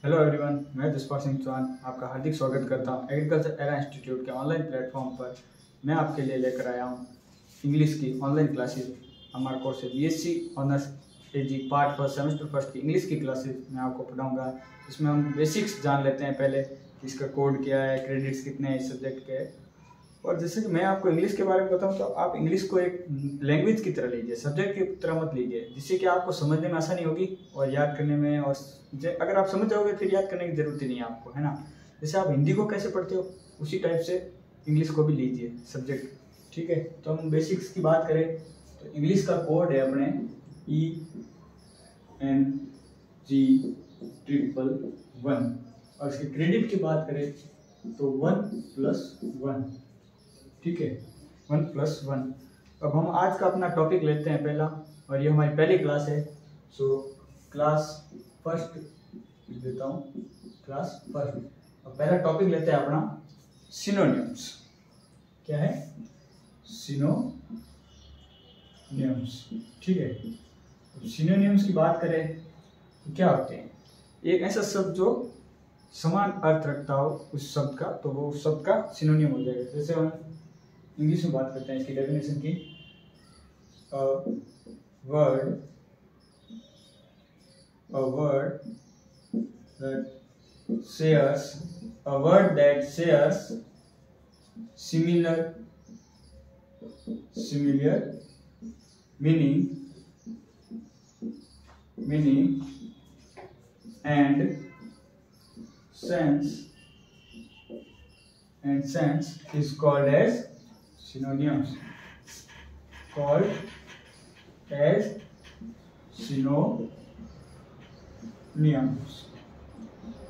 Hello everyone, मैं जसपाल सिंह चौहान आपका हार्दिक स्वागत करता हूं एग्रीकल्चर एरा इंस्टीट्यूट के ऑनलाइन प्लेटफॉर्म पर। मैं आपके लिए लेकर आया हूं इंग्लिश की ऑनलाइन क्लासेस। हमारा कोर्स है बीएससी ऑनर्स एजी पार्ट फर्स्ट सेमेस्टर फर्स्ट की इंग्लिश की क्लासेस मैं आपको पढ़ाऊंगा। इसमें हम बेसिक्स जान लेते हैं पहले कि इसका कोड क्या है, क्रेडिट्स कितने हैं इस सब्जेक्ट के। और जैसे कि मैं आपको इंग्लिश के बारे में बताऊं तो आप इंग्लिश को एक लैंग्वेज की तरह लीजिए, सब्जेक्ट की तरह मत लीजिए, जिससे कि आपको समझने में आसानी होगी और याद करने में। और अगर आप समझ जाओगे फिर याद करने की जरूरत ही नहीं है आपको, है ना। जैसे आप हिंदी को कैसे पढ़ते हो उसी टाइप से इंग्लिश को भी लीजिए सब्जेक्ट, ठीक है। तो हम बेसिक्स की बात करें तो इंग्लिश का कोड है अपने ENG111। और इसके क्रेडिट की बात करें तो 1+1, ठीक है, 1+1। अब हम आज का अपना टॉपिक लेते हैं पहला, और ये हमारी पहली क्लास है। सो क्लास फर्स्ट देता हूँ, क्लास फर्स्ट। अब पहला टॉपिक लेते हैं अपना सिनोनिम्स। क्या है? सिनोनिम्स, ठीक है। अब सिनोनिम्स की बात करें तो क्या होते हैं? एक ऐसा शब्द जो समान अर्थ रखता हो उस शब्द का, तो वो उस शब्द का सिनोनिम हो जाएगा। जैसे हम इंग्लिश में बात करते हैं इसकी डेफिनेशन की, word that shares similar meaning and sense is called as synonyms.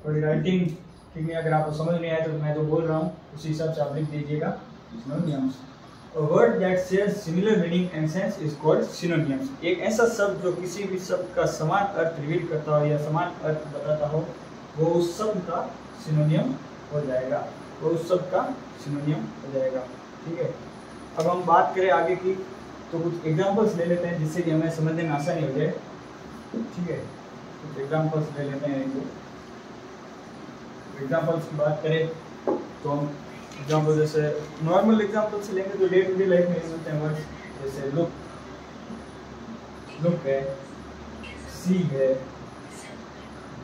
थोड़ी राइटिंग ठीक है, अगर आपको समझ नहीं आए तो मैं जो बोल रहा हूँ उसी हिसाब से आप लिख दीजिएगा। Synonyms, a word that shares similar meaning and sense is called synonyms. एक ऐसा शब्द जो किसी भी शब्द का समान अर्थ रिवील करता हो या समान अर्थ बताता हो, वो उस शब्द का सिनोनिम हो जाएगा, ठीक है। अब हम बात करें आगे की तो कुछ एग्जांपल्स ले लेते हैं जिससे कि हमें समझने में आसानी हो जाए, ठीक है। कुछ एग्जांपल्स ले लेते हैं। एग्जांपल्स की बात करें तो हम एग्जांपल जैसे नॉर्मल एग्जांपल से लेंगे तो डे टू डे लाइफ में यूज होते हैं वर्ड्स, जैसे लुक है, सी है,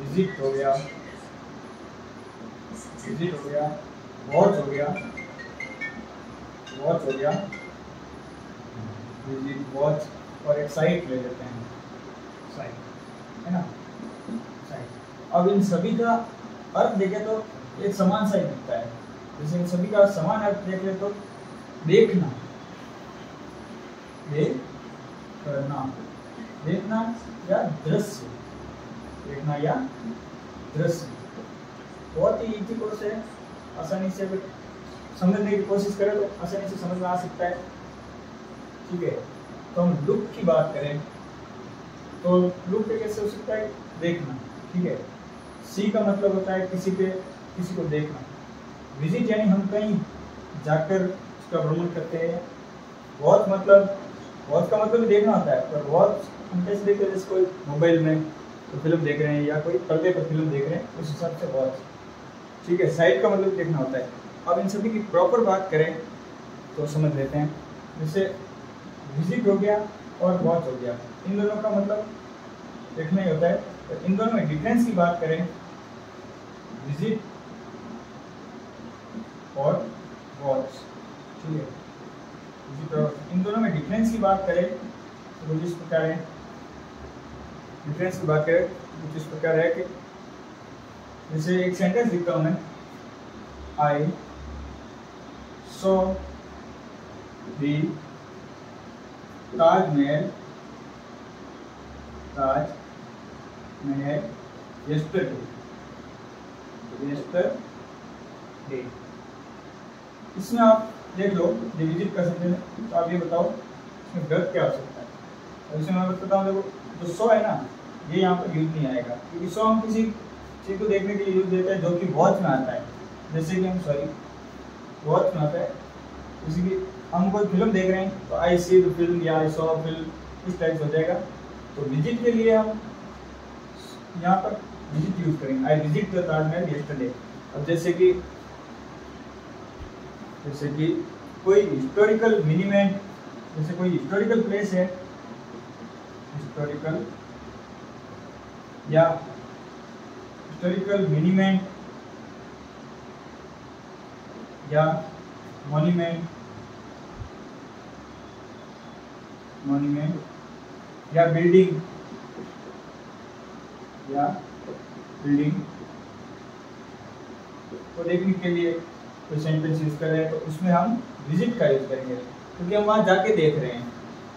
विजिट हो गया, वॉच हो गया, विजिट, वॉच। और एक साइट ले लेते हैं, साइट है ना, साइट। अब इन सभी का अर्थ देखें तो एक समान सा ही दिखता है। जैसे इन सभी का समान अर्थ देखें तो देखना या दृश्य, बहुत ही इजी कोर्स है। आसानी से समझने की कोशिश करें तो आसानी से समझ में आ सकता है, ठीक है। तो हम लुक की बात करें तो लुक कैसे हो सकता है? देखना, ठीक है। सी का मतलब होता है किसी को देखना। विजिट यानी हम कहीं जाकर उसका भ्रमण करते हैं। वॉच का मतलब देखना होता है, पर वॉच हम कैसे देखते हैं? जैसे कोई मोबाइल में तो फिल्म देख रहे हैं या कोई पर्दे पर फिल्म देख रहे हैं, उस हिसाब से वॉच, ठीक है। साइट का मतलब देखना होता है। अब इन सभी की प्रॉपर बात करें तो समझ लेते हैं। जैसे विजिट हो गया और वॉच हो गया, इन दोनों का मतलब देखना ही होता है। तो इन दोनों में डिफरेंस की बात करें, विजिट और वॉच, ठीक है। विजिट और इन दोनों में डिफरेंस की बात करें तो कुछ इस प्रकार है। कि जैसे एक सेंटेंस लिखता हूँ मैं, I saw the Taj Mahal yesterday। इसमें आप देख लो, ये विजिट कर सकते हैं। तो आप ये बताओ इसमें गलत क्या हो सकता है? और इसमें मैं बताता हूँ, देखो जो सो है ना, ये यहाँ पर यूज नहीं आएगा, क्योंकि सो हम किसी चीज़ को देखने के लिए यूज देते हैं जो कि वॉच में आता है। जैसे कि हम वॉच में आता है, जैसे कि हम कोई फिल्म देख रहे हैं तो आई सी द फिल्म या आई सॉ फिल्म, इस टाइप हो जाएगा। तो विजिट के लिए हम यहाँ पर विजिट यूज करेंगे, I visit the Taj Mahal yesterday. अब जैसे कि कोई हिस्टोरिकल मिनीमेंट, जैसे कोई हिस्टोरिकल प्लेस है, हिस्टोरिकल या हिस्टोरिकल मिनीमेंट या मॉन्यूमेंट या बिल्डिंग को देखने के लिए कोई सेंटेंस यूज कर रहे हैं तो उसमें हम विजिट का यूज करेंगे, क्योंकि हम वहाँ जाके देख रहे हैं।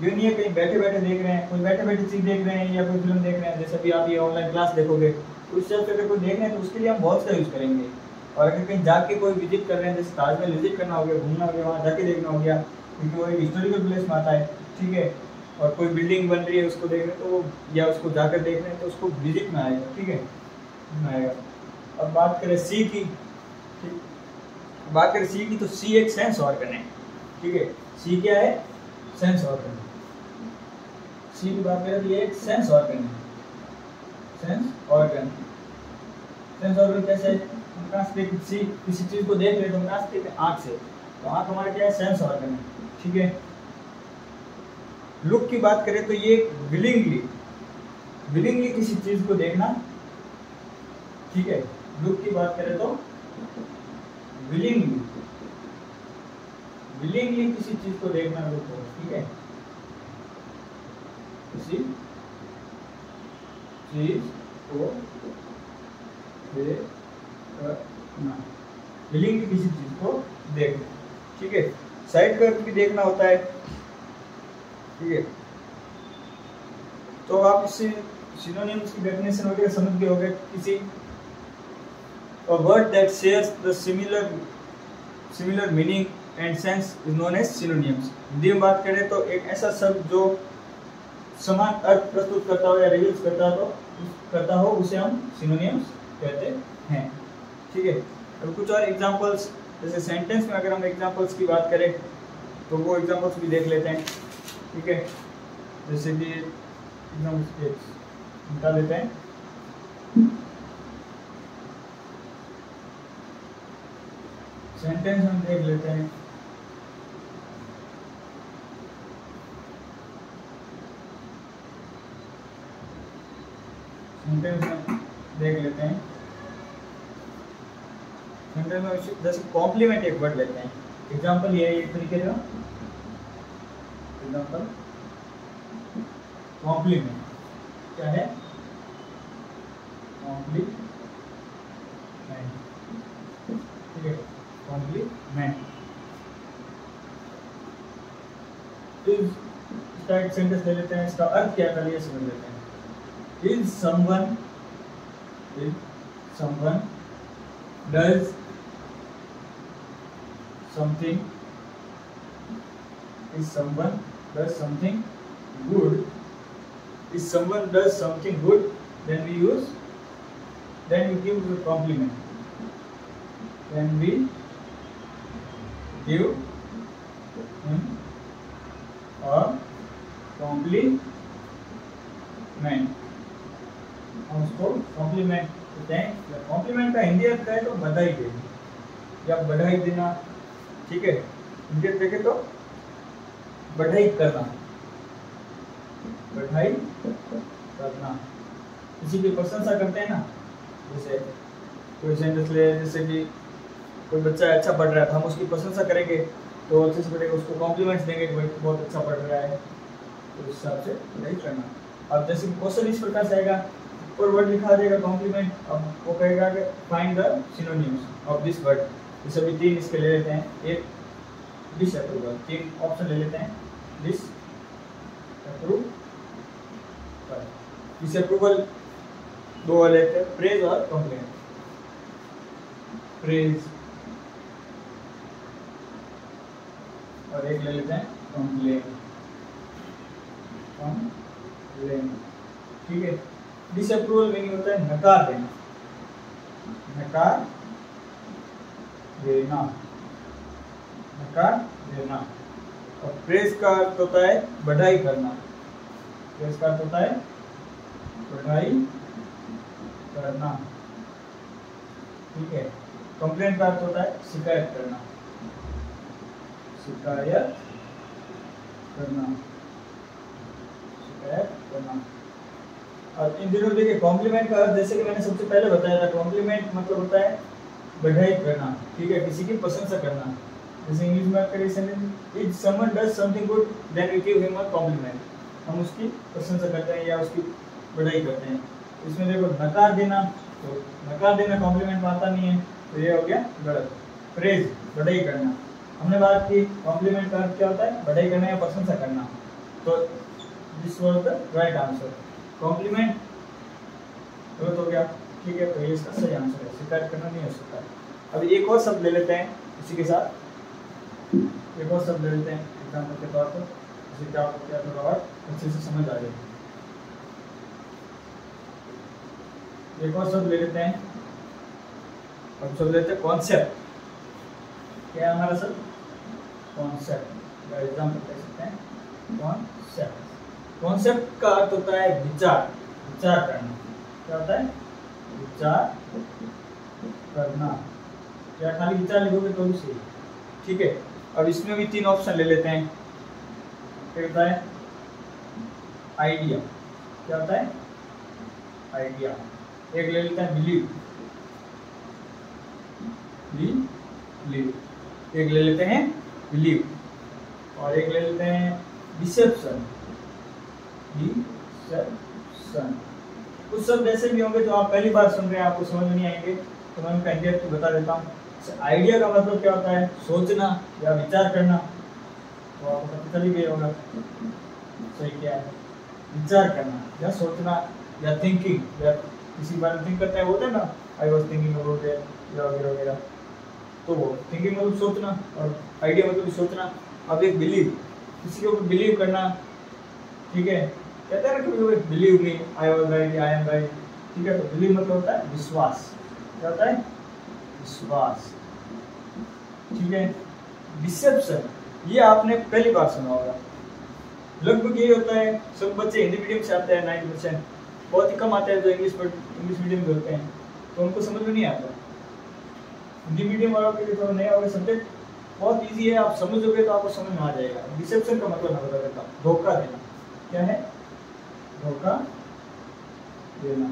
ये नहीं है कहीं बैठे बैठे देख रहे हैं, कोई बैठे बैठे चीज देख रहे हैं या कोई फिल्म देख रहे हैं, जैसे भी आप ये ऑनलाइन क्लास देखोगे तो उस हिसाब से अगर कोई देख रहे हैं तो उसके लिए हम वॉच का यूज करेंगे। और अगर कहीं जाके कोई विजिट कर रहे हैं, जैसे ताजमहल विजिट करना हो गया, घूमना हो गया, वहाँ जाके देखना हो गया, क्योंकि वो एक हिस्टोरिकल प्लेस में आता है, ठीक है। और कोई बिल्डिंग बन रही है उसको देख रहे हैं तो या उसको जाकर देख रहे हैं तो उसको विजिट में आएगा, ठीक है, आएगा। अब बात करें सी की, बात करें सी की, तो सी एक सेंस ऑर्गन है, ठीक है। सी क्या है? Sense organ. सी की बात करें तो ये एक सेंस ऑर्गन है, सेंस ऑर्गन। सेंस ऑर्गन कैसे है? हम कहाँ से देख, सी किसी चीज को देख रहे हैं तो हम कहाँ से देखते हैं? आँख से। तो आँख हमारा क्या है? सेंस ऑर्गन है, ठीक है। लुक की बात करें तो ये विलिंगली किसी चीज को देखना, ठीक है। लुक की बात करें तो विलिंगली किसी चीज को देखना लुक हो, ठीक है। किसी चीज को देखना, विलिंगली किसी चीज को देखना, ठीक है। साइड का अर्थ भी देखना होता है, ठीक है। तो आप इससे सिनोनिम्स की डेफिनेशन वगैरह समझ गए होंगे। किसी a word that shares the similar meaning and sense is known as synonyms। Hindi में बात करें तो एक ऐसा शब्द जो समान अर्थ प्रस्तुत करता हो या रिवील्स करता हो उसे हम सिनोनिम्स कहते हैं, ठीक है। अब कुछ और एग्जांपल्स, जैसे सेंटेंस में अगर हम एग्जांपल्स की बात करें तो वो एग्जांपल्स भी देख लेते हैं, ठीक है। जैसे कि निकाल लेते हैं। सेंटेंस हम देख लेते हैं। सेंटेंस हम देख लेते हैं। सेंटेंस में जैसे कॉम्प्लीमेंट एक वर्ड लेते हैं। एग्जांपल ये है, एक तरीके का एग्जांपल कॉम्प्लीमेंट क्या है? कॉम्प्लीमेंट, ठीक है। कॉम्प्लीमेंट इसका एक सेंटेंस ले लेते हैं, इसका अर्थ क्या है ये समझ लेते हैं। If someone does something, if someone does something good, then we give the compliment. Then we give him a compliment. हम उसको कॉम्प्लीमेंट देते हैं। कॉम्प्लीमेंट का हिंदी अर्थ है तो बधाई देना या बढ़ाई देना, ठीक है। हिंदी अर्थ देखें तो बढ़ाई करना, किसी की प्रशंसा करते हैं ना। जैसे कोई सेंटेंस ले, जैसे कि कोई बच्चा अच्छा पढ़ रहा है, हम उसकी प्रशंसा करेंगे तो अच्छे से पढ़ेगा, उसको कॉम्प्लीमेंट्स देंगे कि भाई बहुत अच्छा पढ़ रहा है, तो उस हिसाब से बढ़ाई करना। अब जैसे क्वेश्चन इस प्रकार से आएगा और वर्ड लिखा देगा कॉम्प्लीमेंट, अब वो कहेगा कि find the synonyms of this word. ये सभी तीन इसके ले लेते हैं। एक डिसअप्रूवल, तीन ऑप्शन ले लेते हैं। डिसअप्रूवल दो लेते हैं, प्रेज और कंप्लेन। प्रेज और एक ले लेते हैं कंप्लेन, ठीक है। डिसअप्रूवल मीनिंग होता है नकार देना, नकार देना। और प्रेज का अर्थ होता है बढ़ाई करना, प्रेज का अर्थ होता है बढ़ाई करना, ठीक है। कंप्लेंट का अर्थ होता है शिकायत करना, शिकायत करना, शिकायत करना। और इन दिनों देखिए कॉम्प्लीमेंट का अर्थ जैसे कि मैंने सबसे पहले बताया था, कॉम्प्लीमेंट मतलब होता है बढ़ाई करना, ठीक है, किसी की प्रशंसा करना। जैसे इंग्लिश में आपके sentence if someone does something good then we give him a compliment, हम उसकी प्रशंसा करते हैं या उसकी बढ़ाई करते हैं। इसमें देखो नकार देना, तो नकार देना कॉम्प्लीमेंट में आता नहीं है, तो ये हो गया गलत। प्रेज बढ़ाई करना, हमने बात की कॉम्प्लीमेंट का अर्थ क्या होता है बढ़ाई करना या प्रशंसा करना, तो this was the right answer. Compliment गलत हो गया, ठीक है, तो ये इसका सही आंसर है, शिकायत करना नहीं हो सकता। अब एक और शब्द ले लेते हैं इसी के साथ, एक और शब्द ले लेते हैं एग्जाम्पल के तौर पर, जिससे क्या क्या थोड़ा और अच्छे से समझ आ जाए। एक और शब्द ले लेते हैं, अब शब्द लेते हैं कॉन्सेप्ट। क्या है हमारा शब्द कॉन्सेप्ट, एग्जाम्पल कह सकते हैं कॉन्सेप्ट। कॉन्सेप्ट का अर्थ होता है विचार, विचार करना। क्या होता है विचार करना, क्या खाली विचार लिखोगे तो भी सही, ठीक है। अब इसमें भी तीन ऑप्शन ले लेते हैं। क्या होता है आइडिया, क्या होता है आइडिया। एक ले लेते हैं बिलीव, बिलीव, एक ले लेते हैं बिलीव, और एक ले लेते हैं डिसेप्शन, डिसेप्शन। कुछ शब्द ऐसे भी होंगे जो आप पहली बार सुन रहे हैं, आपको समझ में नहीं आएंगे, तो मैं उनका इंडिया बता देता हूँ। आइडिया का मतलब क्या होता है सोचना या विचार करना, तो आपको पता चल ही गया होगा सही क्या है, विचार करना या सोचना या थिंकिंग, या किसी बारे में थिंक करते हैं, होता है ना I was thinking about it या वगैरह वगैरह, तो वो थिंकिंग मतलब सोचना और आइडिया मतलब सोचना। अब एक बिलीव, किसी के ऊपर बिलीव करना, ठीक है, कहते हैं ना कि believe me I was right, I am right, ठीक है, तो बिलीव मतलब होता है विश्वास। क्या होता है विश्वास, ठीक है। डिसेप्शन ये आपने पहली बार सुना होगा, लगभग यही होता है, सब बच्चे हिंदी मीडियम से आते हैं 90%, बहुत ही कम आते हैं जो इंग्लिश मीडियम में होते हैं, तो उनको समझ में नहीं आता। हिंदी मीडियम वालों के लिए थोड़ा नया होगा सब्जेक्ट, बहुत इजी है, आप समझोगे तो आपको समझ में आ जाएगा। डिसेप्शन का मतलब मैं बता देता हूँ, धोखा देना। क्या है धोखा देना,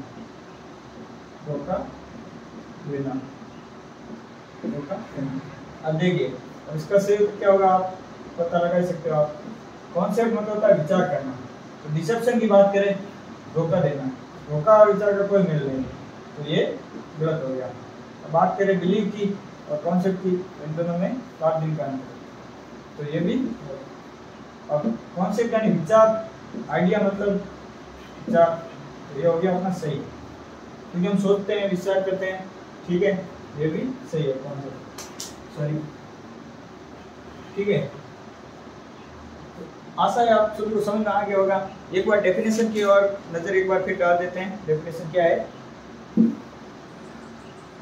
धोखा देना, धोखा देना। अब देखिए अब इसका से क्या होगा आप पता लगा सकते हो आप। कॉन्सेप्ट मतलब होता है विचार करना, तो डिसेप्शन की बात करें धोखा देना, धोखा और विचार का कोई मेल नहीं, तो ये गलत हो गया। अब बात करें बिलीव की और कॉन्सेप्ट की, इन दोनों में 7 दिन का अंतर, तो ये भी। अब कॉन्सेप्ट यानी विचार, आइडिया मतलब विचार, तो ये हो गया अपना सही, क्योंकि हम सोचते हैं विचार करते हैं, ठीक है, ये भी सही है कॉन्सेप्ट, सॉरी, ठीक है। आशा है आप सभी को समझ में आ गया होगा। एक बार डेफिनेशन की ओर नजर एक बार फिर डाल देते हैं। डेफिनेशन क्या है?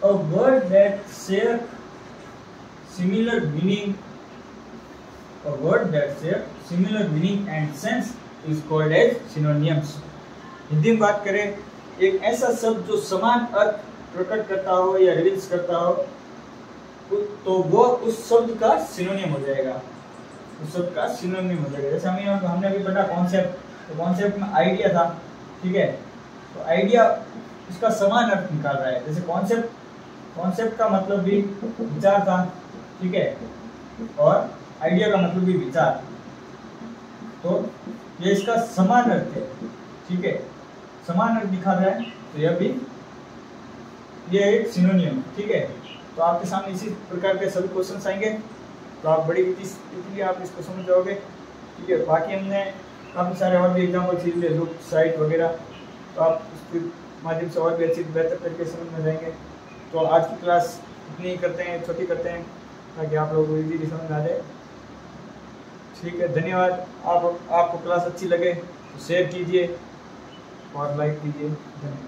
A word that share similar meaning, a word that share similar meaning and sense is called as synonyms. Hindi में बात करें, एक ऐसा शब्द जो समान अर्थ प्रकट करता हो या रिवील्स करता हो, तो वो उस शब्द का सिनोनिम हो जाएगा, उस शब्द का सिनोनिम हो जाएगा। जैसे हमने अभी पढ़ा कॉन्सेप्ट, तो कॉन्सेप्ट में आइडिया था, ठीक है, तो आइडिया इसका समान अर्थ निकाल रहा है। जैसे कॉन्सेप्ट का मतलब भी विचार था, ठीक है, और आइडिया का मतलब भी विचार, तो ये इसका समान अर्थ है, ठीक है, समान अर्थ दिखा रहा है, तो यह भी ये एक सिनोनियम, ठीक है। तो आपके सामने इसी प्रकार के सभी क्वेश्चंस आएंगे, तो आप बड़ी इजीली आप इसको समझ जाओगे, ठीक है। बाकी हमने काफ़ी सारे और भी एग्जाम्पल सीख लिए, लुक, साइट वगैरह, तो आप इसके माध्यम से और भी अच्छी बेहतर तरीके से समझ में जाएंगे। तो आज की क्लास इतनी ही करते हैं, छोटी करते हैं, ताकि आप लोगों को इजीली समझ आ जाए, ठीक है। धन्यवाद। आपको क्लास अच्छी लगे तो शेयर कीजिए और लाइक कीजिए। धन्यवाद।